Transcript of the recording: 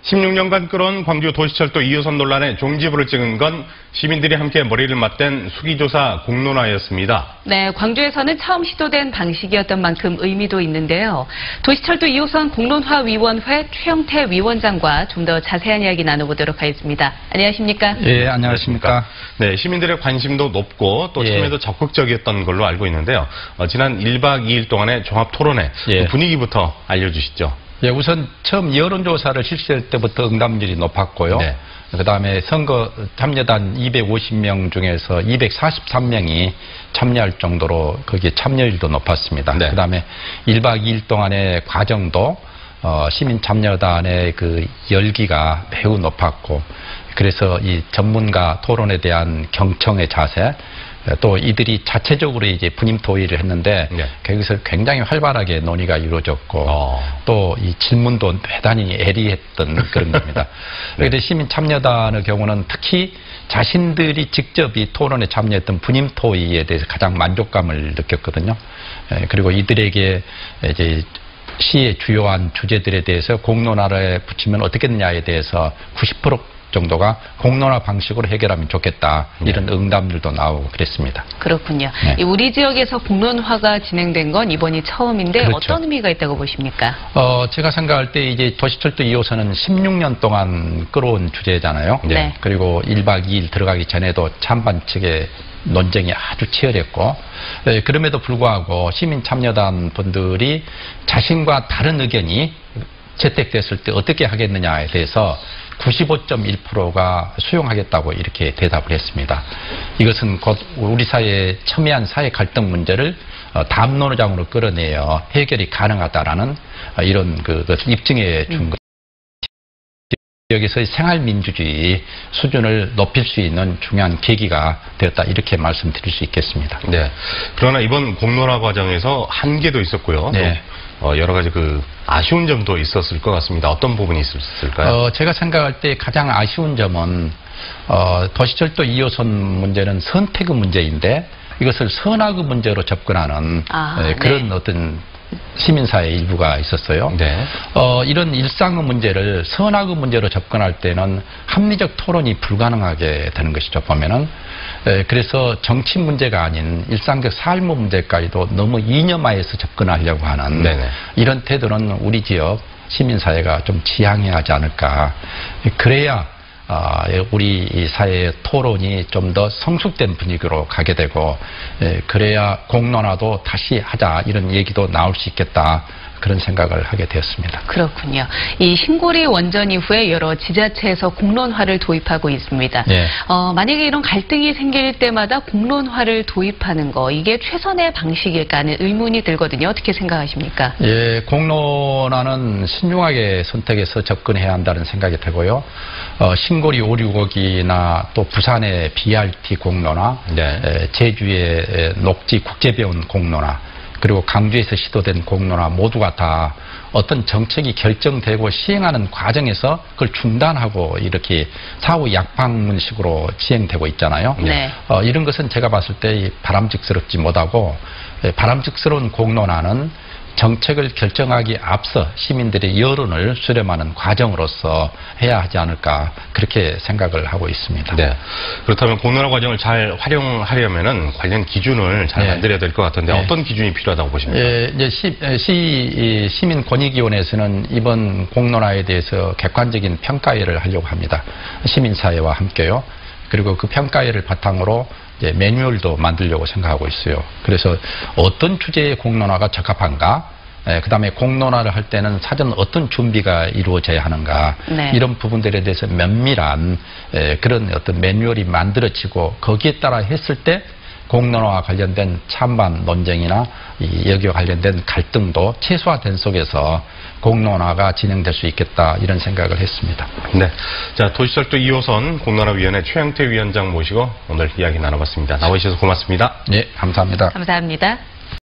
16년간 끌어온 광주 도시철도 2호선 논란에 종지부를 찍은 건 시민들이 함께 머리를 맞댄 수기조사 공론화였습니다. 네, 광주에서는 처음 시도된 방식이었던 만큼 의미도 있는데요. 도시철도 2호선 공론화위원회 최영태 위원장과 좀 더 자세한 이야기 나눠보도록 하겠습니다. 안녕하십니까? 예, 안녕하십니까? 네, 시민들의 관심도 높고 또 참여도 적극적이었던 걸로 알고 있는데요. 지난 1박 2일 동안의 종합 토론회 그 분위기부터 알려주시죠. 예, 우선 처음 여론조사를 실시할 때부터 응답률이 높았고요. 네. 그다음에 선거 참여단 250명 중에서 243명이 참여할 정도로 거기에 참여율도 높았습니다. 네. 그다음에 1박 2일 동안의 과정도 시민 참여단의 그 열기가 매우 높았고, 그래서 이 전문가 토론에 대한 경청의 자세, 또 이들이 자체적으로 이제 분임 토의를 했는데 거기서 굉장히 활발하게 논의가 이루어졌고 또 이 질문도 대단히 애리했던 그런 겁니다. 그런데 시민 참여단의 경우는 특히 자신들이 직접 이 토론에 참여했던 분임 토의에 대해서 가장 만족감을 느꼈거든요. 그리고 이들에게 이제 시의 주요한 주제들에 대해서 공론화를 붙이면 어떻겠느냐에 대해서 90% 정도가 공론화 방식으로 해결하면 좋겠다, 이런 응답률도 나오고 그랬습니다. 그렇군요. 네. 우리 지역에서 공론화가 진행된 건 이번이 처음인데 그렇죠. 어떤 의미가 있다고 보십니까? 제가 생각할 때 이제 도시철도 2호선은 16년 동안 끌어온 주제잖아요. 네. 그리고 1박 2일 들어가기 전에도 찬반 측의 논쟁이 아주 치열했고, 그럼에도 불구하고 시민 참여단 분들이 자신과 다른 의견이 채택됐을 때 어떻게 하겠느냐에 대해서 95.1%가 수용하겠다고 이렇게 대답을 했습니다. 이것은 곧 우리 사회의 첨예한 사회 갈등 문제를 담론의장으로 끌어내어 해결이 가능하다라는 이런 것을 입증해 준 것. 여기서의 생활민주주의 수준을 높일 수 있는 중요한 계기가 되었다, 이렇게 말씀드릴 수 있겠습니다. 네. 그러나 이번 공론화 과정에서 한계도 있었고요. 네. 여러 가지 아쉬운 점도 있었을 것 같습니다. 어떤 부분이 있었을까요? 제가 생각할 때 가장 아쉬운 점은 도시철도 2호선 문제는 선택의 문제인데 이것을 선악의 문제로 접근하는 그런 어떤 시민사회 일부가 있었어요. 네. 이런 일상의 문제를 선악의 문제로 접근할 때는 합리적 토론이 불가능하게 되는 것이죠, 보면은. 그래서 정치 문제가 아닌 일상적 삶의 문제까지도 너무 이념화해서 접근하려고 하는 이런 태도는 우리 지역 시민사회가 좀 지양해야 하지 않을까. 그래야 우리 사회의 토론이 좀 더 성숙된 분위기로 가게 되고, 그래야 공론화도 다시 하자, 이런 얘기도 나올 수 있겠다, 그런 생각을 하게 되었습니다. 그렇군요. 이 신고리 원전 이후에 여러 지자체에서 공론화를 도입하고 있습니다. 네. 만약에 이런 갈등이 생길 때마다 공론화를 도입하는 거, 이게 최선의 방식일까 하는 의문이 들거든요. 어떻게 생각하십니까? 예, 공론화는 신중하게 선택해서 접근해야 한다는 생각이 되고요. 신고리 565기나 또 부산의 BRT 공론화, 제주의 녹지 국제배운 공론화, 그리고 강주에서 시도된 공론화 모두가 다 어떤 정책이 결정되고 시행하는 과정에서 그걸 중단하고 이렇게 사후 약방문식으로 진행되고 있잖아요. 네. 이런 것은 제가 봤을 때 바람직스럽지 못하고, 바람직스러운 공론화는 정책을 결정하기 앞서 시민들의 여론을 수렴하는 과정으로서 해야 하지 않을까, 그렇게 생각을 하고 있습니다. 네. 그렇다면 공론화 과정을 잘 활용하려면은 관련 기준을 잘 만들어야 될 것 같은데 어떤 기준이 필요하다고 보십니까? 이제 시민권익위원회에서는 이번 공론화에 대해서 객관적인 평가회를 하려고 합니다. 시민사회와 함께요. 그리고 그 평가회를 바탕으로 이제 매뉴얼도 만들려고 생각하고 있어요. 그래서 어떤 주제의 공론화가 적합한가, 그 다음에 공론화를 할 때는 사전 어떤 준비가 이루어져야 하는가, 이런 부분들에 대해서 면밀한 그런 어떤 매뉴얼이 만들어지고, 거기에 따라 했을 때 공론화와 관련된 찬반 논쟁이나 여기와 관련된 갈등도 최소화된 속에서 공론화가 진행될 수 있겠다, 이런 생각을 했습니다. 네. 자, 도시철도 2호선 공론화위원회 최영태 위원장 모시고 오늘 이야기 나눠봤습니다. 나와주셔서 고맙습니다. 네, 감사합니다. 감사합니다.